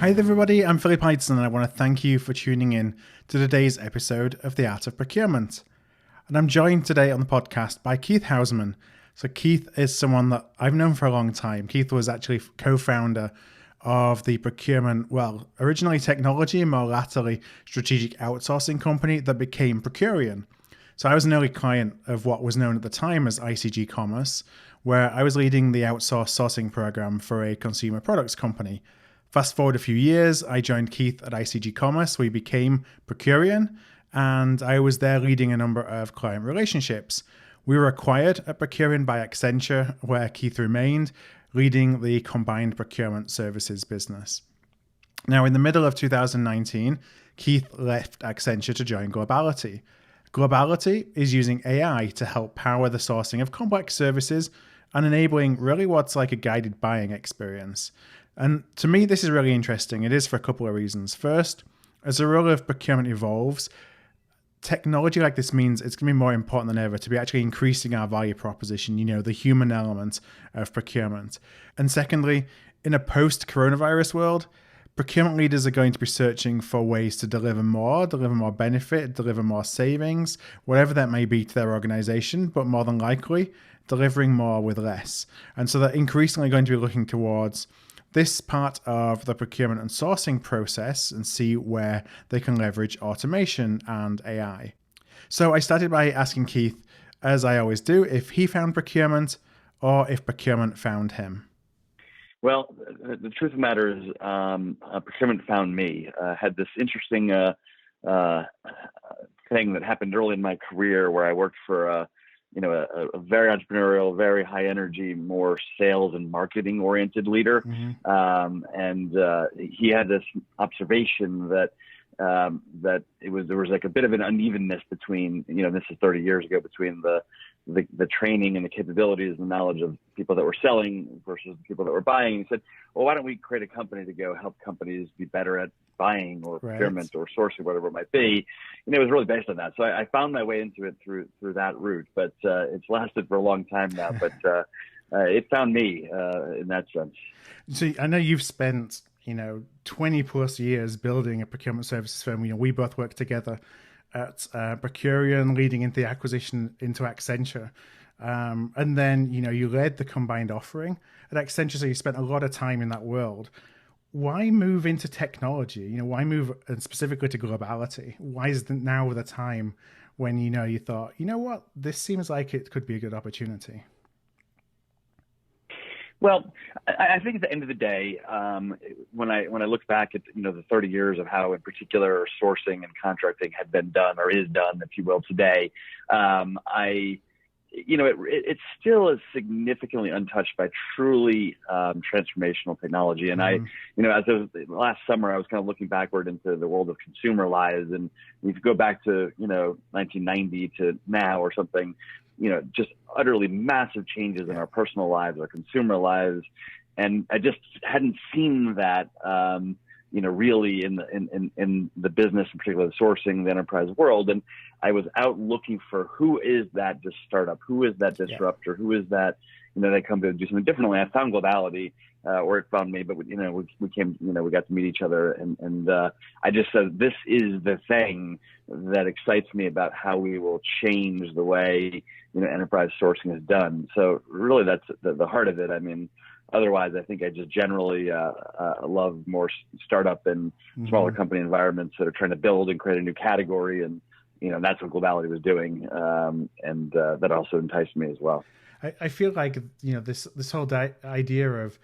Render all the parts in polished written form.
Hi there everybody, I'm Philip Ideson and I want to thank you for tuning in to today's episode of The Art of Procurement. And I'm joined today on the podcast by Keith Hausmann. So Keith is someone that I've known for a long time. Keith was actually co-founder of the Procurement, originally technology and more latterly strategic outsourcing company that became Procurement. So I was an early client of what was known at the time as ICG Commerce, where I was leading the outsourced sourcing program for a consumer products company. Fast forward a few years, I joined Keith at ICG Commerce. We became Procurement, and I was there leading a number of client relationships. We were acquired at Procurement by Accenture, where Keith remained, leading the combined procurement services business. Now, in the middle of 2019, Keith left Accenture to join Globality. Globality is using AI to help power the sourcing of complex services and enabling really what's like a guided buying experience. And to me, this is really interesting. It is for a couple of reasons. First, as the role of procurement evolves, technology like this means it's going to be more important than ever to be actually increasing our value proposition, the human element of procurement. And secondly, in a post-coronavirus world, procurement leaders are going to be searching for ways to deliver more benefit, deliver more savings, whatever that may be to their organization, but more than likely, delivering more with less. And so they're increasingly going to be looking towards this part of the procurement and sourcing process and see where they can leverage automation and AI. So I started by asking Keith, as I always do, if he found procurement or if procurement found him. Well, the truth of the matter is procurement found me. Had this interesting thing that happened early in my career where I worked for a very entrepreneurial, very high energy, more sales and marketing oriented leader. Mm-hmm. And he had this observation that there was like a bit of an unevenness between, this is 30 years ago, between the training and the capabilities and knowledge of people that were selling versus the people that were buying. He said, well, why don't we create a company to go help companies be better at buying or procurement or sourcing, whatever it might be. It was really based on that. So I found my way into it through that route, but it's lasted for a long time now, but it found me in that sense. So I know you've spent, 20 plus years building a procurement services firm. We both worked together at Procurement, leading into the acquisition into Accenture. And then, you led the combined offering at Accenture. So you spent a lot of time in that world. Why move into technology? Why move and specifically to Globality? Why is now the time when, you thought, what, this seems like it could be a good opportunity? Well, I think at the end of the day, when I look back at the 30 years of how, in particular, sourcing and contracting had been done or is done, if you will, today, it still is significantly untouched by truly transformational technology. And as of last summer, I was kind of looking backward into the world of consumer lives, and if you go back to 1990 to now or something. Just utterly massive changes in our personal lives, our consumer lives. And I just hadn't seen that, really in the business, in particular the sourcing, the enterprise world. And I was out looking for who is that startup, who is that disruptor, who is that, they come to do something differently. I found Globality, or it found me, but we came, we got to meet each other, and I just said, this is the thing that excites me about how we will change the way, enterprise sourcing is done. So really that's the heart of it. I mean, otherwise, I think I just generally love more startup and smaller company environments that are trying to build and create a new category. And, that's what Globality was doing. And that also enticed me as well. I feel like, this whole idea of,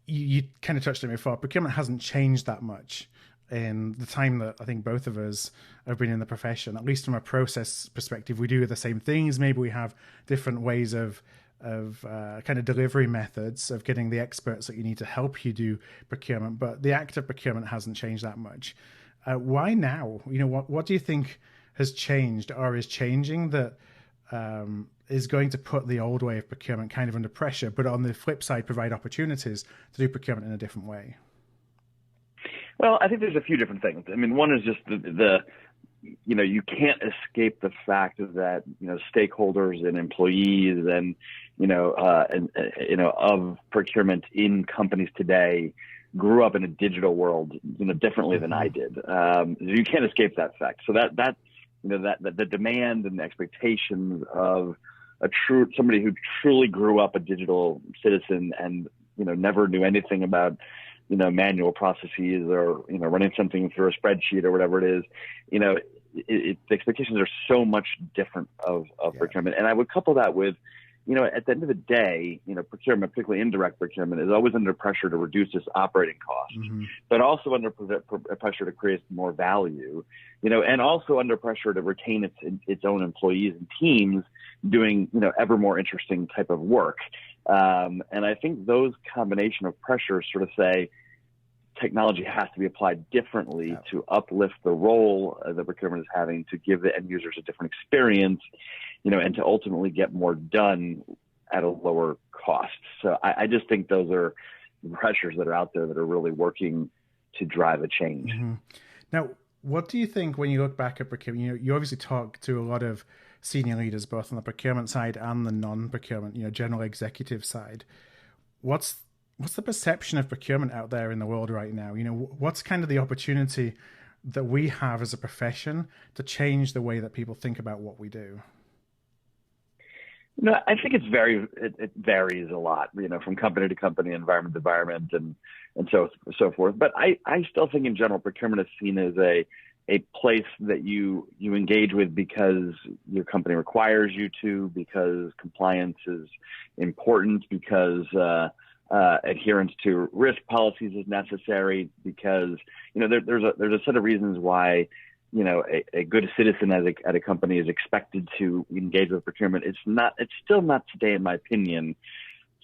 you kind of touched on it before, procurement hasn't changed that much in the time that I think both of us have been in the profession. At least from a process perspective, we do the same things. Maybe we have different ways of kind of delivery methods of getting the experts that you need to help you do procurement, but the act of procurement hasn't changed that much. Why now? What do you think has changed or is changing that is going to put the old way of procurement kind of under pressure, but on the flip side, provide opportunities to do procurement in a different way? Well, I think there's a few different things. I mean, one is just you can't escape the fact that, stakeholders and employees and, of procurement in companies today grew up in a digital world, differently than I did. You can't escape that fact. So that the demand and the expectations of somebody who truly grew up a digital citizen and, never knew anything about, manual processes or, running something through a spreadsheet or whatever it is, the expectations are so much different of procurement. And I would couple that with, at the end of the day, procurement, particularly indirect procurement, is always under pressure to reduce its operating costs, but also under pressure to create more value, and also under pressure to retain its own employees and teams doing, ever more interesting type of work. And I think those combination of pressures sort of say technology has to be applied differently to uplift the role that procurement is having, to give the end users a different experience, and to ultimately get more done at a lower cost. So I just think those are pressures that are out there that are really working to drive a change. Now, what do you think when you look back at procurement? You obviously talk to a lot of senior leaders, both on the procurement side and the non-procurement, general executive side. What's the perception of procurement out there in the world right now? What's kind of the opportunity that we have as a profession to change the way that people think about what we do? I think it varies a lot, from company to company, environment to environment, and so forth. But I still think in general, procurement is seen as a place that you engage with because your company requires you to, because compliance is important, because adherence to risk policies is necessary, because there's a set of reasons why a good citizen at a company is expected to engage with procurement. It's still not today, in my opinion,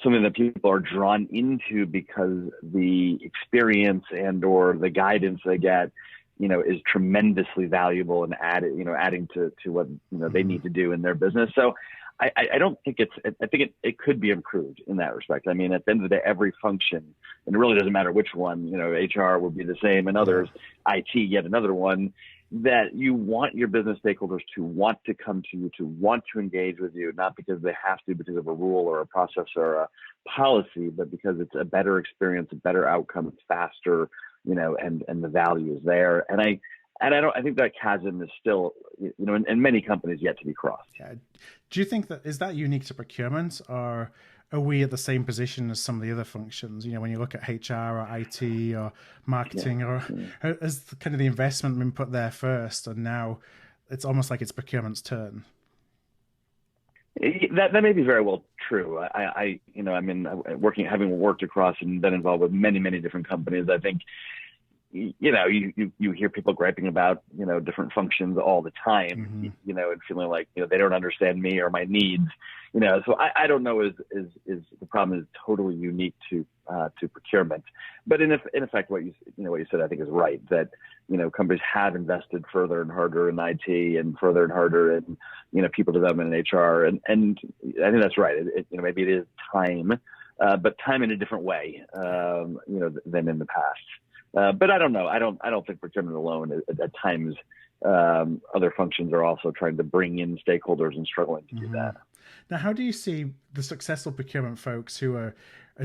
something that people are drawn into because the experience and or the guidance they get, is tremendously valuable and adding to what they need to do in their business. So I don't think I think it could be improved in that respect. I mean, at the end of the day, every function, and it really doesn't matter which one, HR will be the same and others, IT, yet another one, that you want your business stakeholders to want to come to you, to want to engage with you, not because they have to, because of a rule or a process or a policy, but because it's a better experience, a better outcome, it's faster, and the value is there. And I think that chasm is still, in many companies yet to be crossed. Yeah. Do you think is that unique to procurement, or are we at the same position as some of the other functions? When you look at HR or IT or marketing, or has kind of the investment been put there first, and now it's almost like it's procurement's turn? That may be very well true. Having worked across and been involved with many, many different companies, I think, you hear people griping about, different functions all the time, and feeling like, they don't understand me or my needs, so I don't know is the problem is totally unique to procurement. But in effect, what you said, I think is right, that, companies have invested further and harder in IT and further and harder in, people development and HR. And I think that's right. Maybe it is time, but time in a different way, than in the past. But I don't know. I don't think procurement alone. At times, other functions are also trying to bring in stakeholders and struggling to do that. Now, how do you see the successful procurement folks who are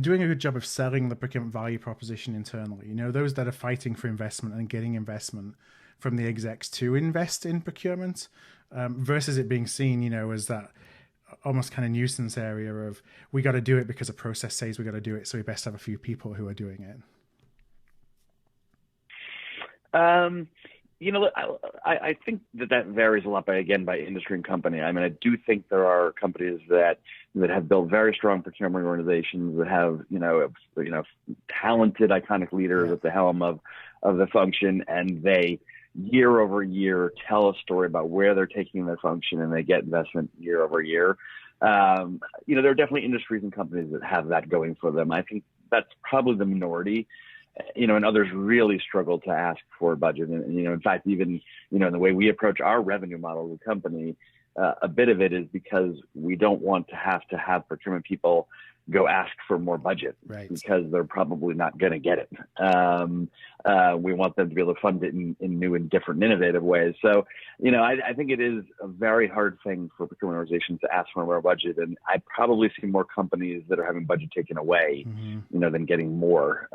doing a good job of selling the procurement value proposition internally? Those that are fighting for investment and getting investment from the execs to invest in procurement, versus it being seen, as that almost kind of nuisance area of, we got to do it because a process says we got to do it, so we best have a few people who are doing it. I think that varies a lot by industry and company. I mean, I do think there are companies that have built very strong procurement organizations that have, talented, iconic leaders at the helm of the function, and they year over year tell a story about where they're taking their function, and they get investment year over year. There are definitely industries and companies that have that going for them. I think that's probably the minority. And others really struggle to ask for a budget. And, in fact, even, in the way we approach our revenue model as a company, a bit of it is because we don't want to have procurement people go ask for more budget, right, because they're probably not going to get it. We want them to be able to fund it in new and different and innovative ways. So, I think it is a very hard thing for procurement organizations to ask for more budget. And I probably see more companies that are having budget taken away, than getting more.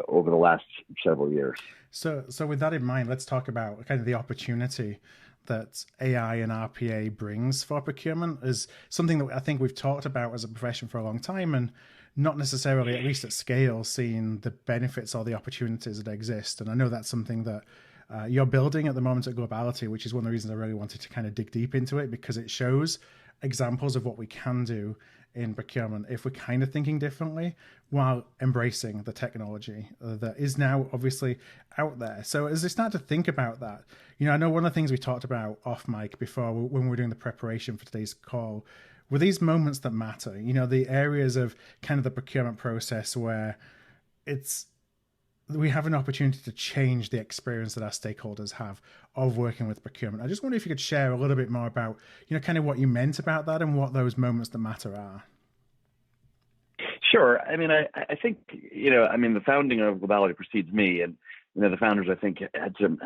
over the last several years. So with that in mind, let's talk about kind of the opportunity that AI and RPA brings for procurement is something that I think we've talked about as a profession for a long time, and not necessarily, at least at scale, seeing the benefits or the opportunities that exist. And I know that's something that you're building at the moment at Globality, which is one of the reasons I really wanted to kind of dig deep into it, because it shows examples of what we can do in procurement if we're kind of thinking differently while embracing the technology that is now obviously out there. So as I start to think about that, I know one of the things we talked about off mic before when we were doing the preparation for today's call were these moments that matter, the areas of kind of the procurement process where we have an opportunity to change the experience that our stakeholders have of working with procurement. I just wonder if you could share a little bit more about, kind of what you meant about that and what those moments that matter are. Sure. I mean, I think, the founding of Globality precedes me, and, the founders, I think, had some,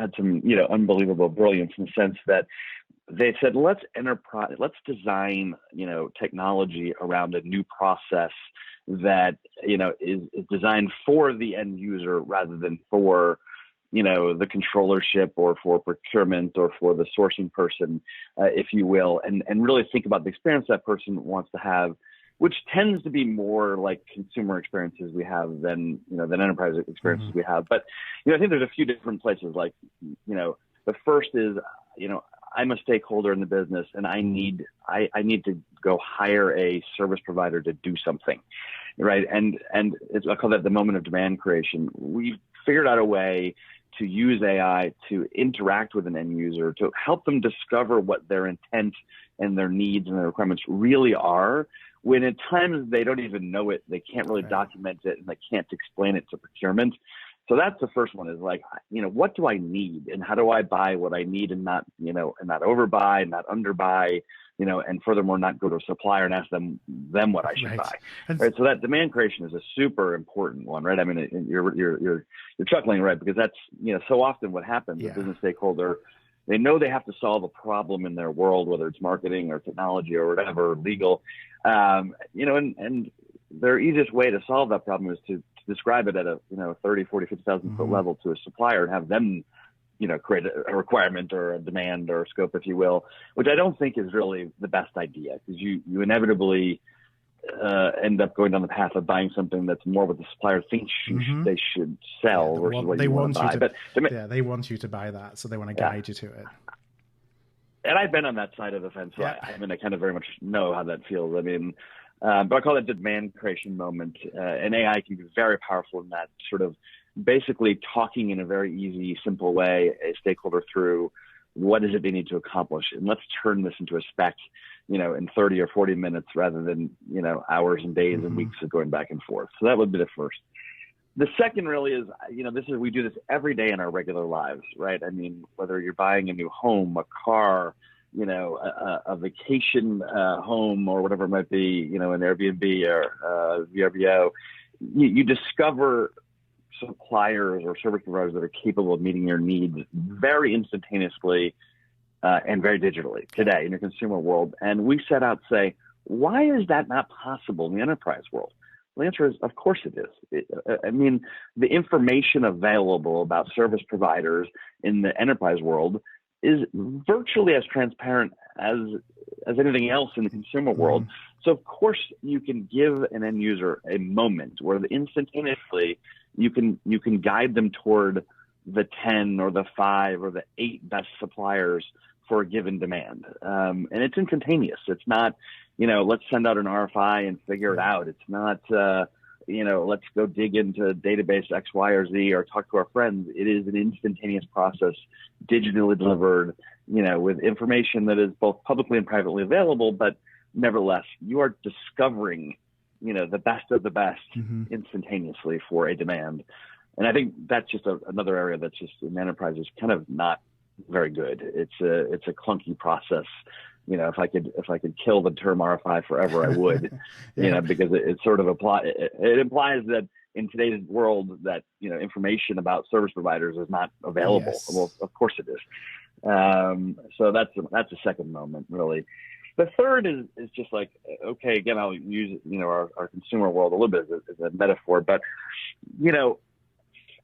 unbelievable brilliance in the sense that they said, let's design, technology around a new process that, is designed for the end user rather than for, the controllership or for procurement or for the sourcing person, if you will, and really think about the experience that person wants to have, which tends to be more like consumer experiences we have than enterprise experiences we have. But, I think there's a few different places. Like, the first is, I'm a stakeholder in the business and I need to go hire a service provider to do something, right? And I call that the moment of demand creation. We've figured out a way to use AI to interact with an end user, to help them discover what their intent and their needs and their requirements really are, when at times they don't even know it, they can't really document it, and they can't explain it to procurement. So that's the first one, is like, what do I need and how do I buy what I need and not, and not overbuy, not underbuy, and furthermore, not go to a supplier and ask them what I should buy. Right. So that demand creation is a super important one, right? I mean, you're chuckling, right? Because that's, so often what happens, a business stakeholder, they know they have to solve a problem in their world, whether it's marketing or technology or whatever, legal, and their easiest way to solve that problem is to describe it at a 30, 40, 50,000 foot level to a supplier and have them create a requirement or a demand or a scope, if you will, which I don't think is really the best idea, because you inevitably end up going down the path of buying something that's more what the supplier thinks they should sell versus what you want to buy. They want you to buy that, so they want to guide you to it. And I've been on that side of the fence, so I kind of very much know how that feels. I mean, but I call it the demand creation moment, and AI can be very powerful in that, sort of basically talking in a very easy, simple way a stakeholder through what is it they need to accomplish, and let's turn this into a spec, in 30 or 40 minutes rather than hours and days and weeks of going back and forth. So that would be the first. The second really is, we do this every day in our regular lives, right? I mean, whether you're buying a new home, a car, a vacation home, or whatever it might be, an Airbnb or VRBO, you discover suppliers or service providers that are capable of meeting your needs very instantaneously and very digitally today in your consumer world. And we set out to say, why is that not possible in the enterprise world? Well, the answer is, of course it is. The information available about service providers in the enterprise world is virtually as transparent as anything else in the consumer world. So of course you can give an end user a moment where instantaneously you can guide them toward the 10 or the 5 or the 8 best suppliers for a given demand. And it's instantaneous. It's not, let's send out an RFI and figure it out. It's not, let's go dig into database X, Y, or Z or talk to our friends. It is an instantaneous process, digitally delivered, with information that is both publicly and privately available, but nevertheless, you are discovering, the best of the best instantaneously for a demand. And I think that's just another area that's just in enterprise is kind of not very good. It's a clunky process. If I could kill the term RFI forever, I would, because it sort of it implies that in today's world that, information about service providers is not available. Yes. Well, of course it is. So that's a second moment, really. The third is just like, again, I'll use, our consumer world a little bit as a metaphor, but,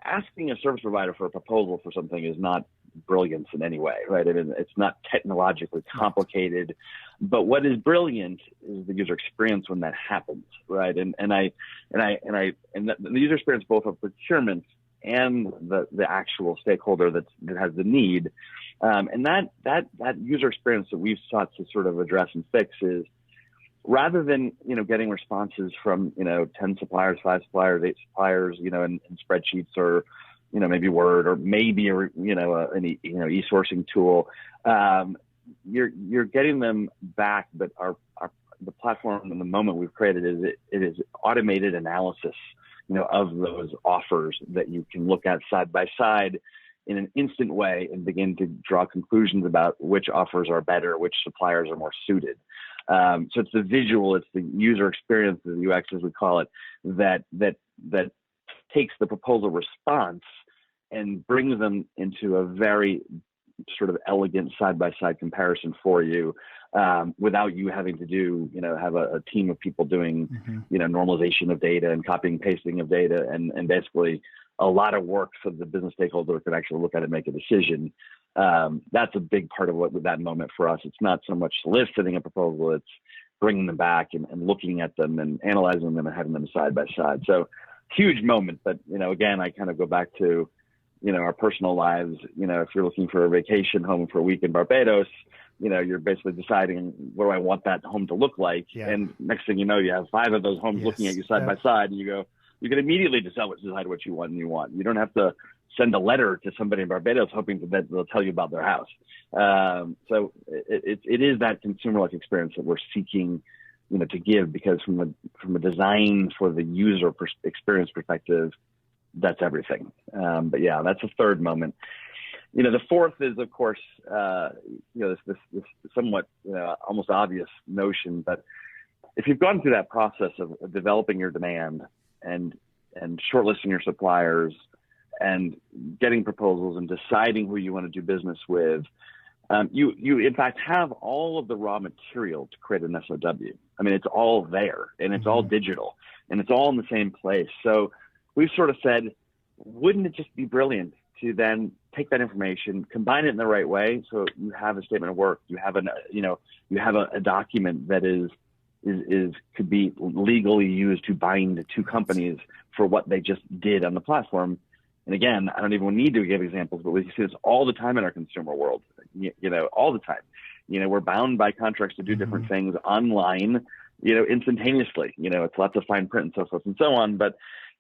asking a service provider for a proposal for something is not brilliance in any way, right? I mean, it's not technologically complicated, but what is brilliant is the user experience when that happens, right? And the user experience both of procurement and the actual stakeholder that has the need, and that user experience that we've sought to sort of address and fix is, rather than getting responses from 10 suppliers, 5 suppliers, 8 suppliers, in spreadsheets or maybe Word or maybe an e-sourcing tool, you're getting them back. But the platform and the moment we've created it is automated analysis of those offers that you can look at side by side in an instant way and begin to draw conclusions about which offers are better, which suppliers are more suited. So it's the visual, it's the user experience, the UX as we call it, that takes the proposal response and brings them into a very sort of elegant side-by-side comparison for you, without you having to do, have a team of people doing, normalization of data and copying and pasting of data, and basically a lot of work so the business stakeholder can actually look at it and make a decision. That's a big part of what that moment for us. It's not so much soliciting a proposal, it's bringing them back and looking at them and analyzing them and having them side by side. So huge moment. But, again, I kind of go back to, our personal lives. If you're looking for a vacation home for a week in Barbados, you're basically deciding, what do I want that home to look like? Yeah. And next thing you know, you have 5 of those homes looking at you side by side, and you go, you can immediately decide what you want and you want. You don't have to send a letter to somebody in Barbados hoping that they'll tell you about their house. So it is that consumer-like experience that we're seeking, to give, because from a design for the user experience perspective, that's everything. But yeah, that's a third moment. The fourth is, of course, this somewhat almost obvious notion, but if you've gone through that process of developing your demand and shortlisting your suppliers and getting proposals and deciding who you want to do business with, you in fact have all of the raw material to create an SOW. I mean, it's all there, and it's all digital, and it's all in the same place. So we've sort of said, wouldn't it just be brilliant to then take that information, combine it in the right way, so you have a statement of work, you have a document that could be legally used to bind 2 companies for what they just did on the platform. And again, I don't even need to give examples, but we see this all the time in our consumer world, all the time. We're bound by contracts to do different things online, instantaneously. It's lots of fine print and so forth and so on. But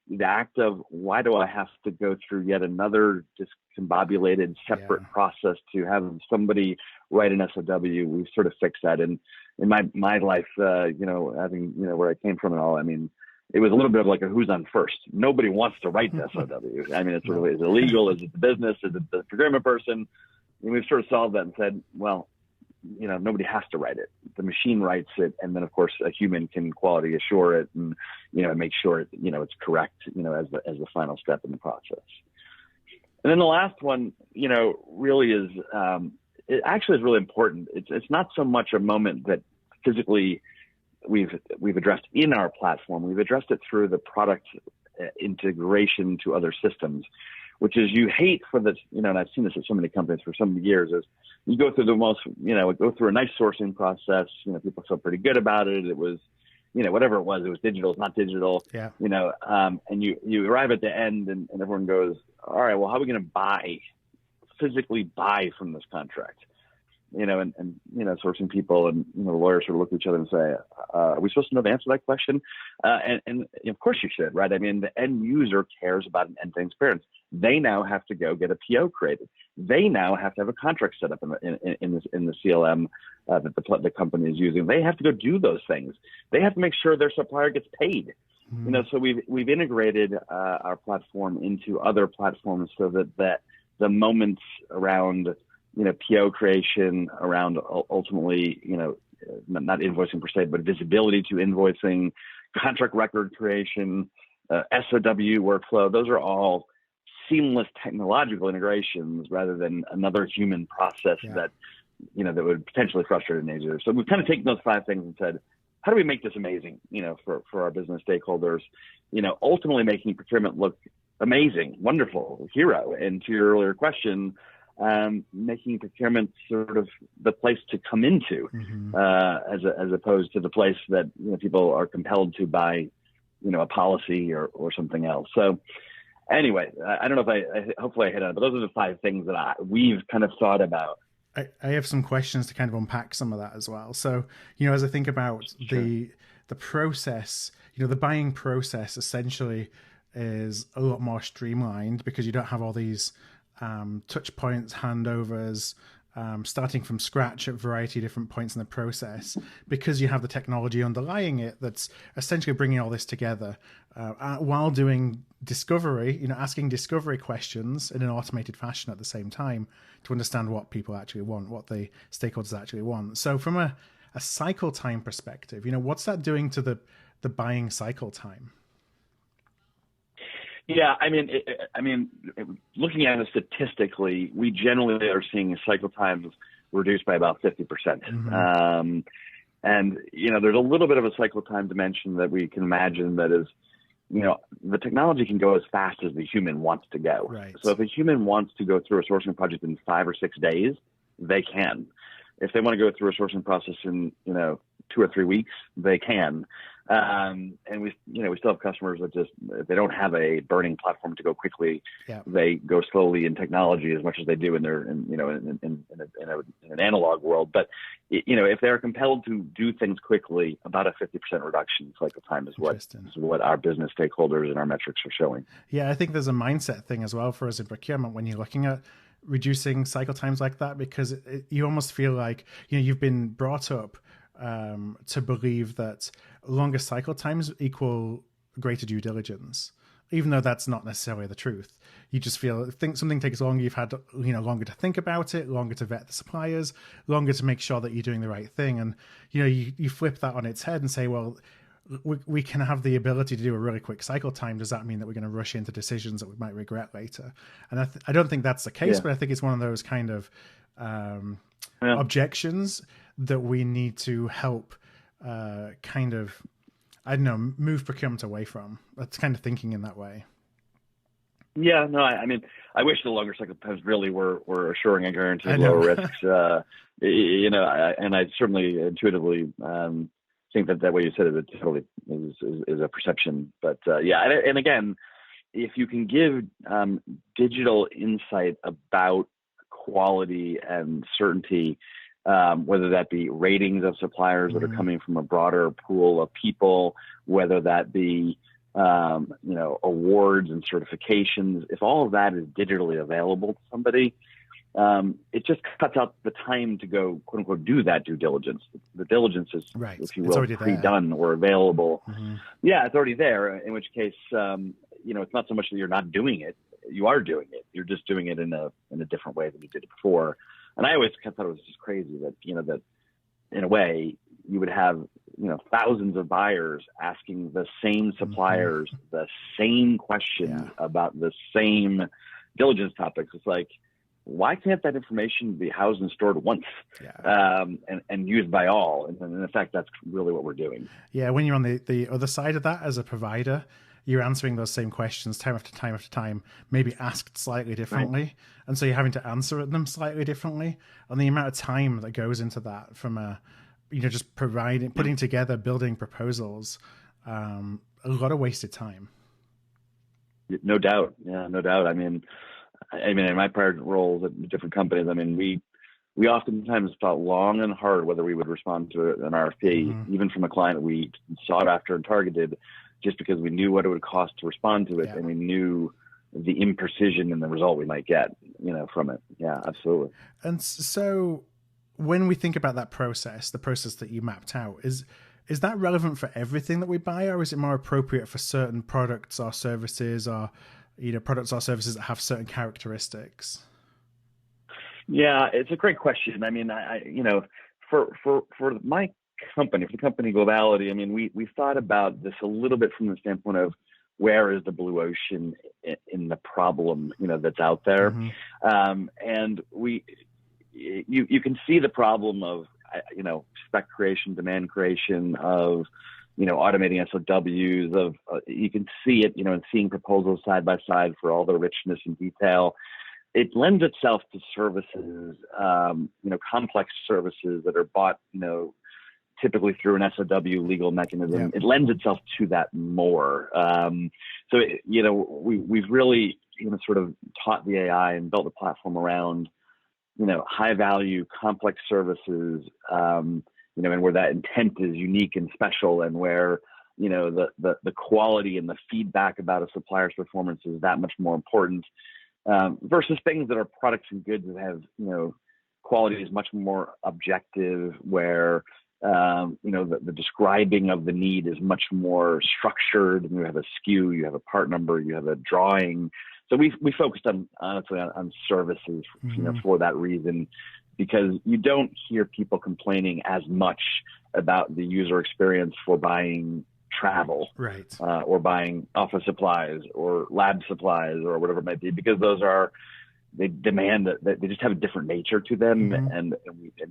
the act of, why do I have to go through yet another discombobulated separate process to have somebody write an SOW? We've sort of fixed that. And in my life, having, where I came from and all, I mean, it was a little bit of like a who's on first. Nobody wants to write the SOW. I mean, it's really, is it legal? Is it the business? Is it the procurement person? And we've sort of solved that and said, well, nobody has to write it. The machine writes it. And then of course a human can quality assure it and, make sure it's correct, as the final step in the process. And then the last one, really is, it actually is really important. It's not so much a moment that physically we've addressed in our platform. We've addressed it through the product integration to other systems, which is, you hate for this, and I've seen this at so many companies for so many years, is you go through go through a nice sourcing process, people feel pretty good about it. It was, whatever it was digital, it's not digital, and you arrive at the end and everyone goes, all right, well, how are we going to physically buy from this contract? Sourcing people and the lawyers sort of look at each other and say, are we supposed to know the answer to that question? And of course you should, right? I mean, the end user cares about an end-to-end experience. They now have to go get a PO created. They now have to have a contract set up in the CLM that the company is using. They have to go do those things. They have to make sure their supplier gets paid. So we've integrated our platform into other platforms so that the moments around PO creation, around ultimately, not invoicing per se, but visibility to invoicing, contract record creation, SOW workflow, those are all seamless technological integrations rather than another human process that would potentially frustrate an end user. So we've kind of taken those 5 things and said, how do we make this amazing, for our business stakeholders, ultimately making procurement look amazing, wonderful, hero. And to your earlier question, making procurement sort of the place to come into, as opposed to the place that people are compelled to by a policy or something else. So anyway, I don't know if hopefully I hit on it, but those are the 5 things that we've kind of thought about. I have some questions to kind of unpack some of that as well. So, as I think about the process, the buying process essentially is a lot more streamlined because you don't have all these touch points, handovers, starting from scratch at a variety of different points in the process, because you have the technology underlying it that's essentially bringing all this together while doing discovery, asking discovery questions in an automated fashion at the same time to understand what people actually want, what the stakeholders actually want. So from a cycle time perspective, what's that doing to the buying cycle time? Yeah, I mean, looking at it statistically, we generally are seeing cycle times reduced by about 50%. And there's a little bit of a cycle time dimension that we can imagine that is, the technology can go as fast as the human wants to go. Right. So if a human wants to go through a sourcing project in 5 or 6 days, they can. If they want to go through a sourcing process in 2 or 3 weeks, they can. And we still have customers that just, if they don't have a burning platform to go quickly, they go slowly in technology as much as they do in their, in an analog world. But if they're compelled to do things quickly, about a 50% reduction in cycle time is what our business stakeholders and our metrics are showing. Yeah, I think there's a mindset thing as well for us in procurement when you're looking at reducing cycle times like that, because you almost feel like you've been brought up to believe that longer cycle times equal greater due diligence, even though that's not necessarily the truth. You just feel something takes longer, you've had longer to think about it, longer to vet the suppliers, longer to make sure that you're doing the right thing. And you flip that on its head and say, well, we can have the ability to do a really quick cycle time. Does that mean that we're going to rush into decisions that we might regret later? And I don't think that's the case, but I think it's one of those kind of objections that we need to help move procurement away from. That's kind of thinking in that way. Yeah, no, I mean, I wish the longer cycle times really were assuring and guaranteed lower risks. And I certainly intuitively think that way you said it totally is a perception. But and again, if you can give digital insight about quality and certainty, whether that be ratings of suppliers that are coming from a broader pool of people, whether that be awards and certifications, if all of that is digitally available to somebody, it just cuts out the time to go, quote unquote, do that due diligence. The diligence is, if you will, pre-done or available. Yeah, it's already there, in which case, it's not so much that you're not doing it, you are doing it. You're just doing it in a different way than you did it before. And I always thought it was just crazy that, that in a way you would have, thousands of buyers asking the same suppliers the same questions about the same diligence topics. It's like, why can't that information be housed and stored once and used by all? And in effect, that's really what we're doing. Yeah, when you're on the other side of that as a provider, you're answering those same questions time after time after time, maybe asked slightly differently. Right. And so you're having to answer them slightly differently. And the amount of time that goes into that from just putting together, building proposals, a lot of wasted time. No doubt. Yeah, no doubt. I mean, in my prior roles at different companies, we oftentimes thought long and hard whether we would respond to an RFP, even from a client we sought after and targeted, just because we knew what it would cost to respond to it, and we knew the imprecision in the result we might get, from it. Yeah, absolutely. And so when we think about that process, the process that you mapped out, is that relevant for everything that we buy, or is it more appropriate for certain products or services, or products or services that have certain characteristics? Yeah, it's a great question. I mean, for my company, for the company Globality, we thought about this a little bit from the standpoint of where is the blue ocean in the problem, that's out there. And you can see the problem of, spec creation, demand creation of, automating SOWs of, you can see it, and seeing proposals side by side for all the richness and detail. It lends itself to services, complex services that are bought, typically through an SOW legal mechanism. Yeah. It lends itself to that more. We've really, sort of taught the AI and built a platform around, high value, complex services, and where that intent is unique and special, and where, the quality and the feedback about a supplier's performance is that much more important, versus things that are products and goods that have, quality is much more objective, where, the describing of the need is much more structured, and you have a SKU, you have a part number, you have a drawing. So we focused honestly on services, for that reason, because you don't hear people complaining as much about the user experience for buying travel, right, or buying office supplies or lab supplies or whatever it might be, because they demand that they just have a different nature to them, and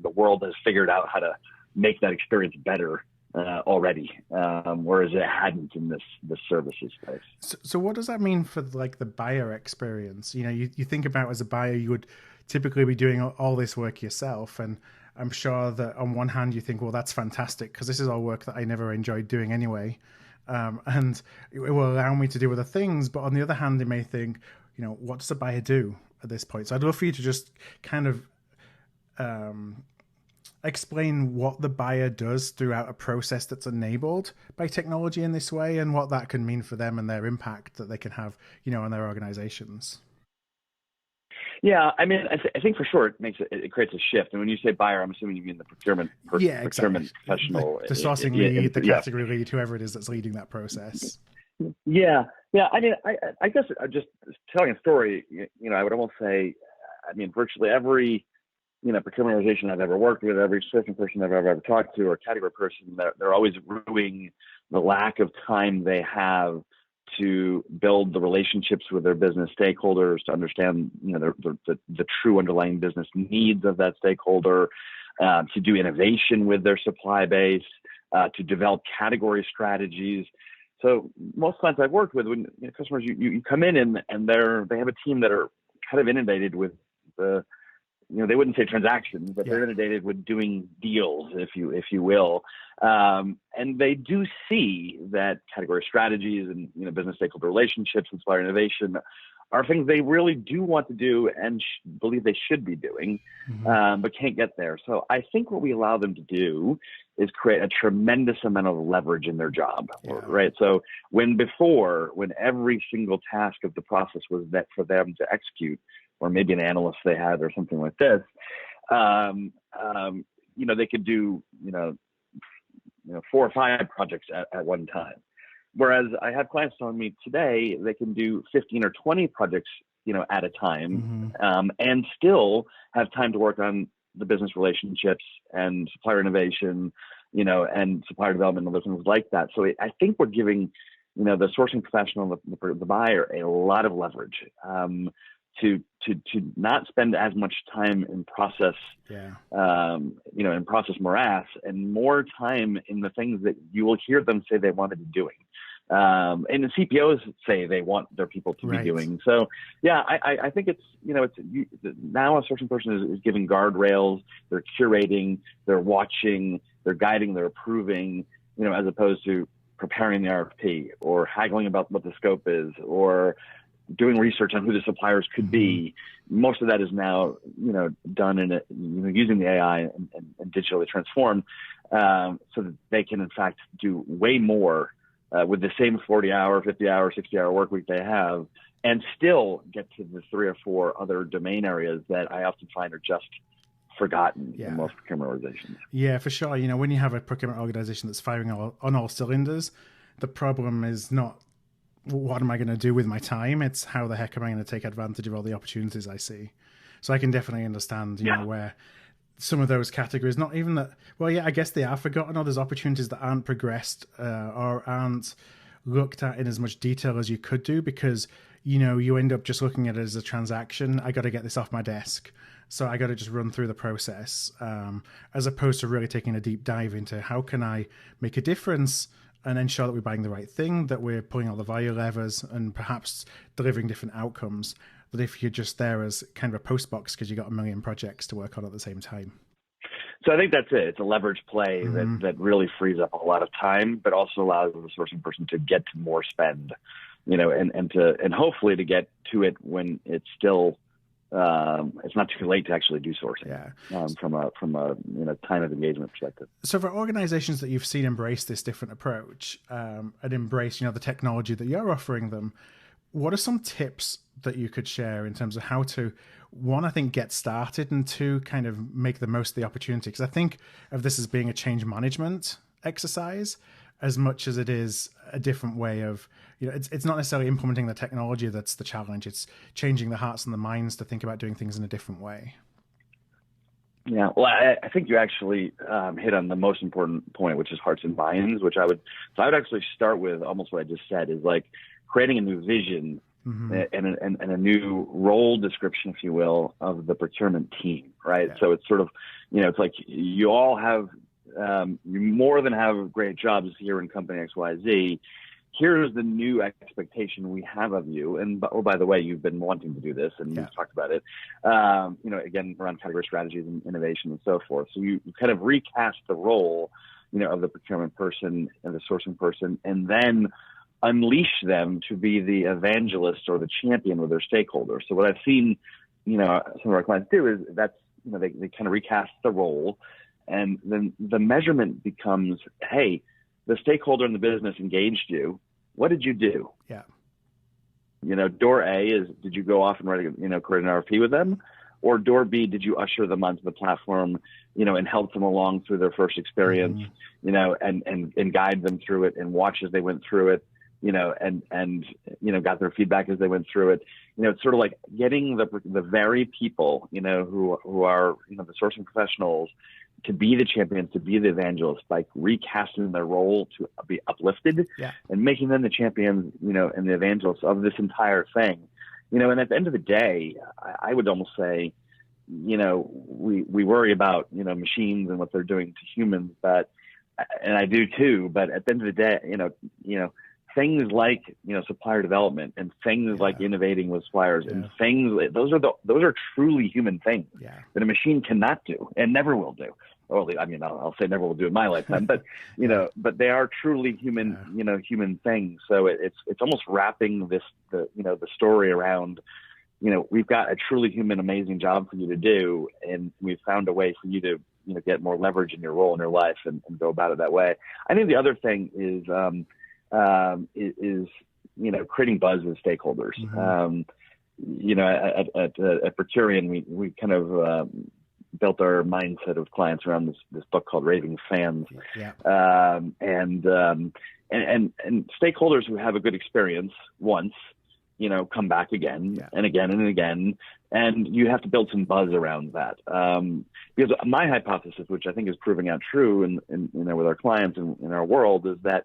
the world has figured out how to make that experience better already, whereas it hadn't in this services space. So what does that mean for the buyer experience? You think about, as a buyer, you would typically be doing all this work yourself, and I'm sure that on one hand you think, well, that's fantastic because this is all work that I never enjoyed doing anyway, and it will allow me to do other things. But on the other hand, they may think, what does a buyer do at this point? So I'd love for you to just kind of explain what the buyer does throughout a process that's enabled by technology in this way, and what that can mean for them and their impact that they can have, on their organizations. Yeah, I mean, I think for sure it creates a shift. And when you say buyer, I'm assuming you mean the procurement person, exactly. Procurement professional, the sourcing lead, the category lead, whoever it is that's leading that process. Yeah. I mean, I guess just telling a story, I would almost say, I mean, virtually every procurement organization I've ever worked with, every sourcing person I've ever talked to, or category person, they're always ruing the lack of time they have to build the relationships with their business stakeholders, to understand, the true underlying business needs of that stakeholder, to do innovation with their supply base, to develop category strategies. So most clients I've worked with, when customers, you come in and they have a team that are kind of inundated with the, they wouldn't say transactions, but they're inundated with doing deals, if you will. And they do see that category strategies and, business stakeholder relationships and supplier innovation are things they really do want to do and believe they should be doing, but can't get there. So I think what we allow them to do is create a tremendous amount of leverage in their job, right? So when every single task of the process was met for them to execute, or maybe an analyst they had or something like this, they could do, 4 or 5 projects at one time. Whereas I have clients telling me today they can do 15 or 20 projects, at a time, and still have time to work on the business relationships and supplier innovation, and supplier development and other things like that. So I think we're giving, the sourcing professional, the buyer, a lot of leverage to not spend as much time in process, in process morass, and more time in the things that you will hear them say they want to be doing. And the CPOs say they want their people to be doing. So, I think it's, now a sourcing person is giving guardrails, they're curating, they're watching, they're guiding, they're approving, as opposed to preparing the RFP or haggling about what the scope is or doing research on who the suppliers could be. Most of that is now, done in using the AI and digitally transformed, so that they can in fact do way more with the same 40-hour, 50-hour, 60-hour work week they have, and still get to the 3 or 4 other domain areas that I often find are just forgotten in most procurement organizations. Yeah, for sure. When you have a procurement organization that's firing on all cylinders, the problem is not, what am I going to do with my time? It's how the heck am I going to take advantage of all the opportunities I see? So I can definitely understand, where some of those categories, not even that, I guess they are forgotten, or there's opportunities that aren't progressed or aren't looked at in as much detail as you could do, because, you end up just looking at it as a transaction. I got to get this off my desk, so I got to just run through the process, as opposed to really taking a deep dive into how can I make a difference and ensure that we're buying the right thing, that we're pulling all the value levers and perhaps delivering different outcomes, that if you're just there as kind of a post box because you've got a million projects to work on at the same time. So I think that's it. It's a leverage play that really frees up a lot of time, but also allows the sourcing person to get to more spend, and hopefully to get to it when it's still it's not too late to actually do sourcing. From a time of engagement perspective. So for organizations that you've seen embrace this different approach and embrace the technology that you're offering them, what are some tips that you could share in terms of how to, one, I think, get started, and two, kind of make the most of the opportunity? Because I think of this as being a change management exercise as much as it is a different way of, it's not necessarily implementing the technology that's the challenge. It's changing the hearts and the minds to think about doing things in a different way. Yeah, well, I think you actually hit on the most important point, which is hearts and minds, which I would actually start with almost what I just said, is like creating a new vision and a new role description, if you will, of the procurement team, right? Yeah. So it's sort of, it's like you all have, you more than have great jobs here in company XYZ. Here's the new expectation we have of you. And, oh, by the way, you've been wanting to do this, and we've talked about it, again, around category strategies and innovation and so forth. So you kind of recast the role, of the procurement person and the sourcing person, and then unleash them to be the evangelist or the champion with their stakeholders. So what I've seen, some of our clients do is that's, they kind of recast the role, and then the measurement becomes, hey, the stakeholder in the business engaged you. What did you do? Yeah. Door A is, did you go off and create an RFP with them? Or door B, did you usher them onto the platform, and help them along through their first experience, and guide them through it and watch as they went through it, and got their feedback as they went through it. It's sort of like getting the very people, who are, the sourcing professionals, to be the champions, to be the evangelists, by recasting their role to be uplifted and making them the champions, and the evangelists of this entire thing. And at the end of the day, I would almost say, we worry about, machines and what they're doing to humans, and I do too, but at the end of the day, things like, supplier development and things like innovating with suppliers and things, those are truly human things that a machine cannot do and never will do. Or I'll say never will do in my lifetime, but, but they are truly human, human things. So it's almost wrapping the story around, we've got a truly human, amazing job for you to do. And we've found a way for you to, get more leverage in your role in your life and go about it that way. I think the other thing is creating buzz with stakeholders. At Procurement, we kind of built our mindset of clients around this book called Raving Fans. And stakeholders who have a good experience once, come back again and again and again. And you have to build some buzz around that. Because my hypothesis, which I think is proving out true in with our clients and in our world, is that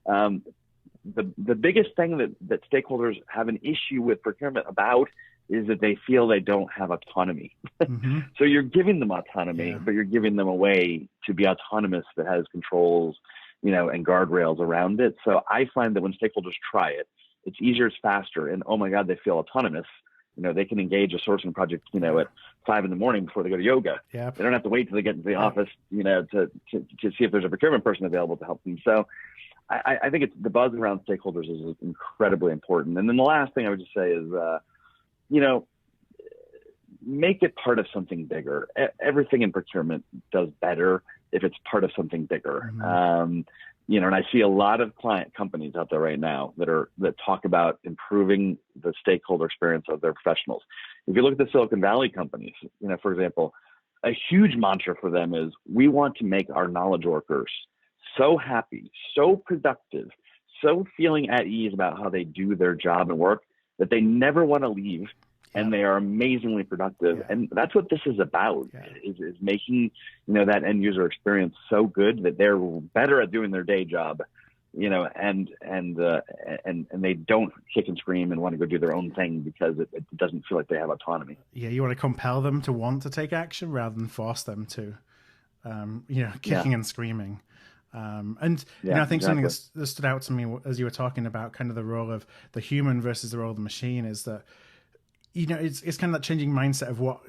the biggest thing that stakeholders have an issue with procurement about is that they feel they don't have autonomy. So you're giving them autonomy, but you're giving them a way to be autonomous that has controls, and guardrails around it. So I find that when stakeholders try it, it's easier, it's faster, and oh my God, they feel autonomous. They can engage a sourcing project, at 5 a.m. before they go to yoga. They don't have to wait till they get into the office, to see if there's a procurement person available to help them. So I think it's the buzz around stakeholders is incredibly important. And then the last thing I would just say is, make it part of something bigger. Everything in procurement does better if it's part of something bigger. And I see a lot of client companies out there right now that talk about improving the stakeholder experience of their professionals. If you look at the Silicon Valley companies, for example, a huge mantra for them is, we want to make our knowledge workers so happy, so productive, so feeling at ease about how they do their job and work that they never want to leave, and they are amazingly productive. And that's what this is about, is making, that end user experience so good that they're better at doing their day job, and they don't kick and scream and want to go do their own thing because it doesn't feel like they have autonomy. Yeah, you want to compel them to want to take action rather than force them to, kicking and screaming. I think something that stood out to me as you were talking about kind of the role of the human versus the role of the machine is that, it's kind of that changing mindset of what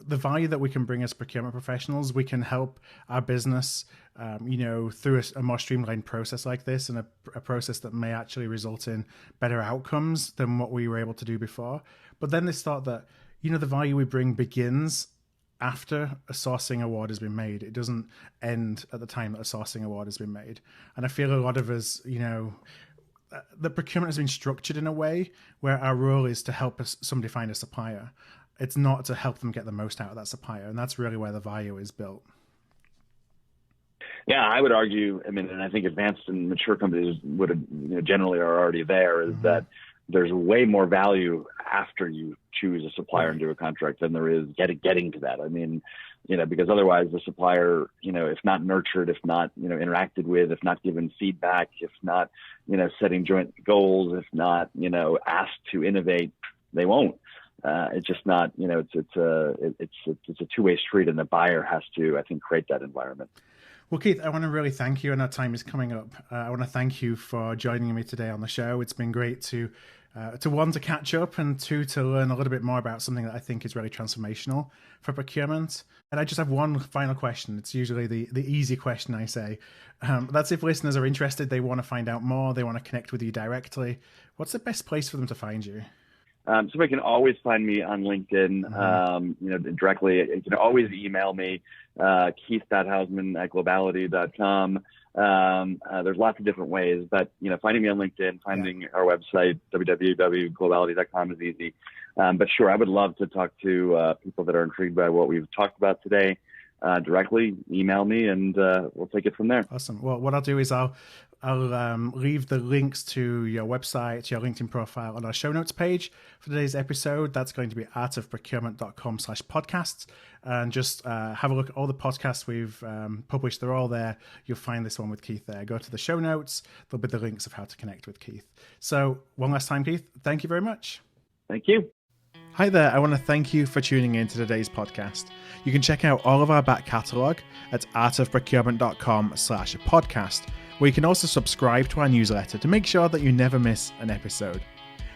the value that we can bring as procurement professionals. We can help our business, through a more streamlined process like this, and a process that may actually result in better outcomes than what we were able to do before. But then this thought that, the value we bring begins after a sourcing award has been made. It doesn't end at the time that a sourcing award has been made. And I feel a lot of us, the procurement has been structured in a way where our role is to help somebody find a supplier. It's not to help them get the most out of that supplier. And that's really where the value is built. Yeah, I would argue, and I think advanced and mature companies would generally are already there, is that there's way more value after you choose a supplier and do a contract than there is getting to that. Because otherwise the supplier, if not nurtured, if not, interacted with, if not given feedback, if not, setting joint goals, if not, asked to innovate, they won't. It's just not, it's a two-way street, and the buyer has to, I think, create that environment. Well, Keith, I want to really thank you, and our time is coming up. I want to thank you for joining me today on the show. It's been great to one, to catch up, and two, to learn a little bit more about something that I think is really transformational for procurement. And I just have one final question. It's usually the easy question I say. That's if listeners are interested, they want to find out more, they want to connect with you directly. What's the best place for them to find you? So they can always find me on LinkedIn, directly. You can always email me, keith.hausmann@globality.com. There's lots of different ways, but, finding me on LinkedIn, finding our website, www.globality.com is easy. But sure, I would love to talk to people that are intrigued by what we've talked about today. Directly email me, and we'll take it from there. Awesome. Well, what I'll do is I'll leave the links to your website, your LinkedIn profile on our show notes page for today's episode. That's going to be artofprocurement.com/podcasts. And just have a look at all the podcasts we've published. They're all there. You'll find this one with Keith there. Go to the show notes. There'll be the links of how to connect with Keith. So one last time, Keith, thank you very much. Thank you. Hi there, I want to thank you for tuning in to today's podcast. You can check out all of our back catalogue at artofprocurement.com/podcast, where you can also subscribe to our newsletter to make sure that you never miss an episode.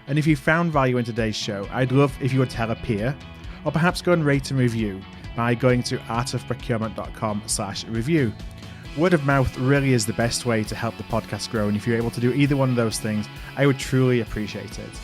And if you found value in today's show, I'd love if you would tell a peer, or perhaps go and rate and review by going to artofprocurement.com/review. Word of mouth really is the best way to help the podcast grow, and if you're able to do either one of those things, I would truly appreciate it.